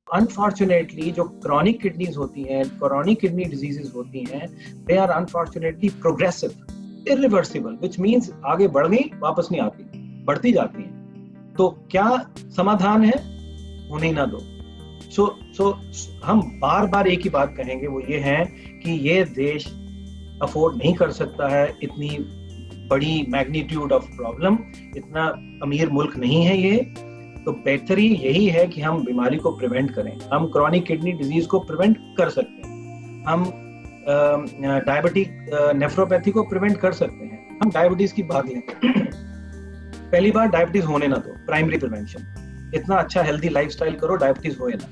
Unfortunately जो chronic kidneys होती हैं, क्रॉनिक किडनी डिजीजेस होती हैं, they are unfortunately progressive, irreversible, which means आगे बढ़ गई वापस नहीं आती, बढ़ती जाती हैं। तो क्या समाधान है? होने ही ना दो। सो हम बार बार एक ही बात कहेंगे, वो ये है कि ये देश अफोर्ड नहीं कर सकता है इतनी बड़ी मैग्नीट्यूड ऑफ प्रॉब्लम, इतना अमीर मुल्क नहीं है ये। तो बेहतरी यही है कि हम बीमारी को प्रिवेंट करें। हम क्रॉनिक किडनी डिजीज को प्रिवेंट कर सकते हैं, हम डायबिटिक नेफ्रोपैथी को प्रिवेंट कर सकते हैं। हम डायबिटीज की बात लें, पहली बार डायबिटीज होने ना दो, प्राइमरी प्रिवेंशन। इतना अच्छा हेल्दी लाइफस्टाइल करो, डायबिटीज होए ना।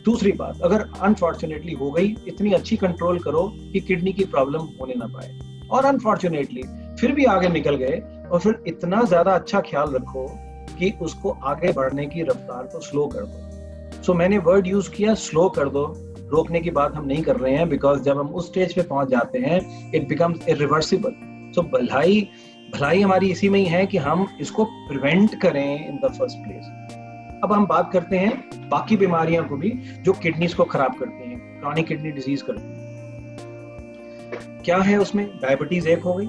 दूसरी बात, अगर अनफॉर्चुनेटली हो गई, इतनी अच्छी कंट्रोल करो कि किडनी की प्रॉब्लम होने ना पाए। और अनफॉर्चुनेटली फिर भी आगे निकल गए, और फिर इतना ज्यादा अच्छा ख्याल रखो कि उसको आगे बढ़ने की रफ्तार को स्लो कर दो। सो मैंने वर्ड यूज किया, स्लो कर दो। रोकने की बात हम नहीं कर रहे हैं, बिकॉज जब हम उस स्टेज पे पहुंच जाते हैं, इट बिकम्स इरिवर्सिबल। सो भलाई हमारी इसी में ही है कि हम इसको प्रिवेंट करें इन द फर्स्ट प्लेस। अब हम बात करते हैं बाकी बीमारियां को भी जो किडनीज को खराब करती हैं, क्रॉनिक किडनी डिजीज करती हैं। क्या है उसमें? डायबिटीज एक हो गई,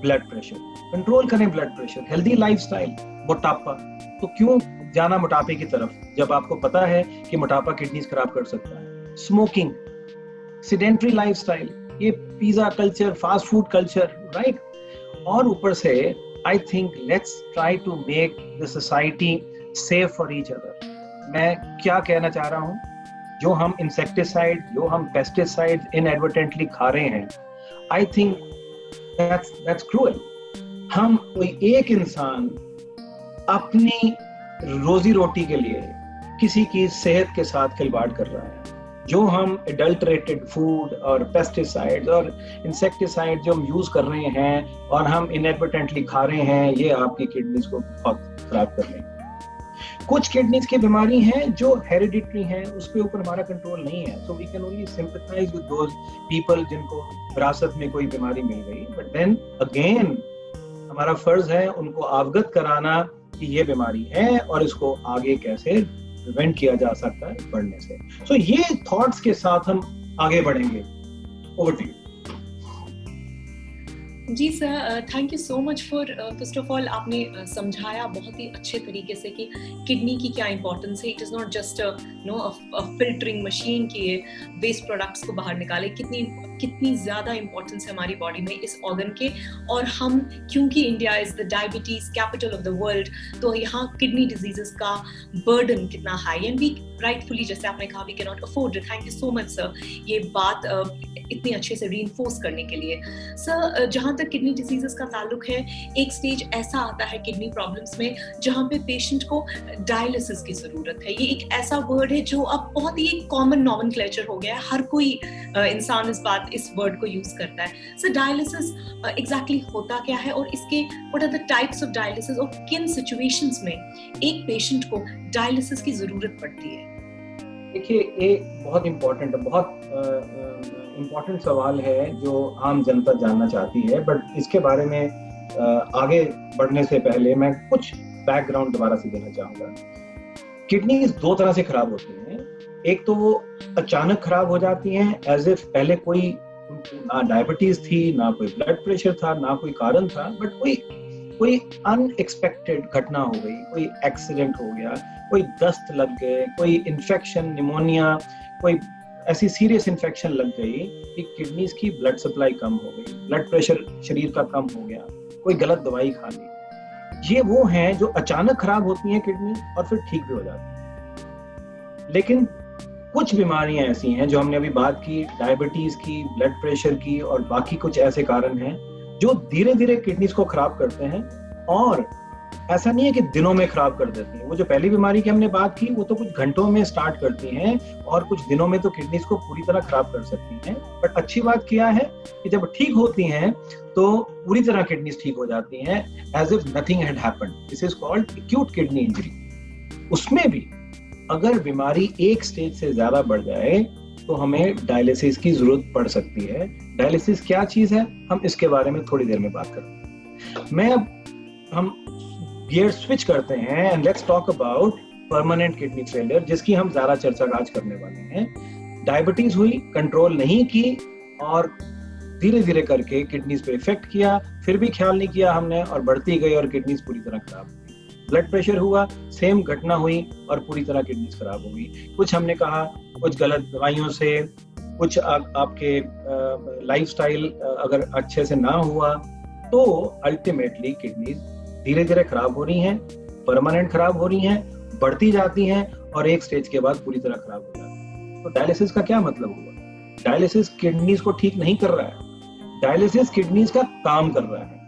ब्लड प्रेशर, कंट्रोल करें ब्लड प्रेशर, हेल्दी लाइफस्टाइल, मोटापा। तो क्यों जाना मोटापे की तरफ जब आपको पता है कि मोटापा किडनीज खराब कर सकता है? स्मोकिंग, सेडेंटरी लाइफस्टाइल, ये pizza culture, fast food culture, right? और ऊपर से I think let's try to make the society safe for each other. मैं क्या कहना चाह रहा हूं, जो हम इंसेक्टिसाइड, जो हम पेस्टिसाइड इनएडवर्टेंटली खा रहे हैं, आई थिंक दैट्स क्रूअल। हम कोई एक इंसान अपनी रोजी रोटी के लिए किसी की सेहत के साथ खिलवाड़ कर रहा है। जो हम एडल्टरेटेड फूड और पेस्टिसाइड्स और इंसेक्टिसाइड जो हम यूज कर रहे हैं और हम इनएडवर्टेंटली खा रहे हैं, ये आपकी किडनीज को बहुत खराब कर रहे हैं। कुछ किडनीज की बीमारी हैं जो हेरिडिटरी हैं, उसके ऊपर हमारा कंट्रोल नहीं है। So we can only sympathise with those people जिनको विरासत में कोई बीमारी मिल गई। बट देन अगेन हमारा फर्ज है उनको अवगत कराना कि ये बीमारी है और इसको आगे कैसे प्रिवेंट किया जा सकता है बढ़ने से। सो ये थॉट्स के साथ हम आगे बढ़ेंगे। Over to you. जी sir, thank you so much for first of all आपने समझाया बहुत ही अच्छे तरीके से कि किडनी की क्या इंपॉर्टेंस है। It is not just filtering machine की वेस्ट प्रोडक्ट्स को बाहर निकाले, कितनी ज़्यादा इंपॉर्टेंस है हमारी बॉडी में इस ऑर्गन के। और हम क्योंकि India is the diabetes capital of the world, तो यहाँ किडनी डिजीजेस का बर्डन कितना हाई, एंड वी राइटफुली, जैसे आपने कहा, we can not afford it. Thank you so much sir ये बात इतनी अच्छे से रीइंफोर्स करने के लिए। सर, जहाँ तक किडनी डिजीजेस का ताल्लुक है, एक स्टेज ऐसा आता है किडनी प्रॉब्लम्स में जहाँ पे पेशेंट को डायलिसिस की जरूरत है। ये एक ऐसा वर्ड है जो अब बहुत ही कॉमन नॉमेनक्लेचर हो गया है, हर कोई इंसान इस वर्ड को यूज करता है। सर, डायलिसिस एग्जैक्टली होता क्या है और इसके what are the types of dialysis और किन सिचुएशंस में एक पेशेंट को डायलिसिस की जरूरत पड़ती है? देखिए, ये बहुत इम्पोर्टेंट सवाल है जो आम जनता जानना चाहती है। बट इसके बारे में आगे बढ़ने से पहले मैं कुछ बैकग्राउंड दोबारा से देना चाहूँगा। किडनी दो तरह से खराब होती हैं। एक तो वो अचानक खराब हो जाती हैं, एज इफ पहले कोई ना डायबिटीज थी, ना कोई ब्लड प्रेशर था, ना कोई कारण था, बट कोई अनएक्सपेक्टेड घटना हो गई, कोई एक्सीडेंट हो गया, कोई दस्त लग गए, कोई इन्फेक्शन, निमोनिया, कोई ऐसी सीरियस इन्फेक्शन लग गई कि किडनीज की ब्लड सप्लाई कम हो गई, ब्लड प्रेशर शरीर का कम हो गया, कोई गलत दवाई खा ली। ये वो हैं जो अचानक खराब होती हैं किडनी और फिर ठीक भी हो जाती हैं। लेकिन कुछ बीमारियां ऐसी हैं जो हमने अभी बात की, डायबिटीज की, ब्लड प्रेशर की, और बाकी कुछ ऐसे कारण हैं जो धीरे धीरे किडनीज को खराब करते हैं। और ऐसा नहीं है कि दिनों में खराब कर देती हैं। वो जो पहली बीमारी की हमने बात की, वो तो कुछ घंटों में स्टार्ट करती हैं और कुछ दिनों में तो किडनीज को पूरी तरह खराब कर सकती हैं। बट अच्छी बात क्या है कि जब ठीक होती हैं तो पूरी तरह किडनीज ठीक हो जाती हैं, as if nothing had happened. This is called acute kidney injury. उसमें भी अगर बीमारी एक स्टेज से ज्यादा बढ़ जाए तो हमें डायलिसिस की जरूरत पड़ सकती है। डायलिसिस क्या चीज है, हम इसके बारे में थोड़ी देर में बात करेंगे। हम गियर स्विच करते हैं and let's talk about permanent kidney failure, जिसकी हम ज्यादा चर्चा आज करने वाले हैं। डायबिटीज हुई, कंट्रोल नहीं की और धीरे धीरे करके किडनीज पे इफेक्ट किया, फिर भी ख्याल नहीं किया हमने और बढ़ती गई और किडनीज पूरी तरह खराब हो गई। ब्लड प्रेशर हुआ, सेम घटना हुई और पूरी तरह किडनीज खराब हो गई। कुछ हमने कहा, कुछ गलत दवाइयों से, कुछ आपके लाइफस्टाइल अगर अच्छे से ना हुआ तो अल्टीमेटली किडनीज धीरे धीरे खराब हो रही हैं, परमानेंट खराब हो रही हैं, बढ़ती जाती हैं और एक स्टेज के बाद पूरी तरह खराब हो जाती हैं। तो डायलिसिस का क्या मतलब हुआ? डायलिसिस किडनीज को ठीक नहीं कर रहा है, डायलिसिस किडनीज का काम कर रहा है।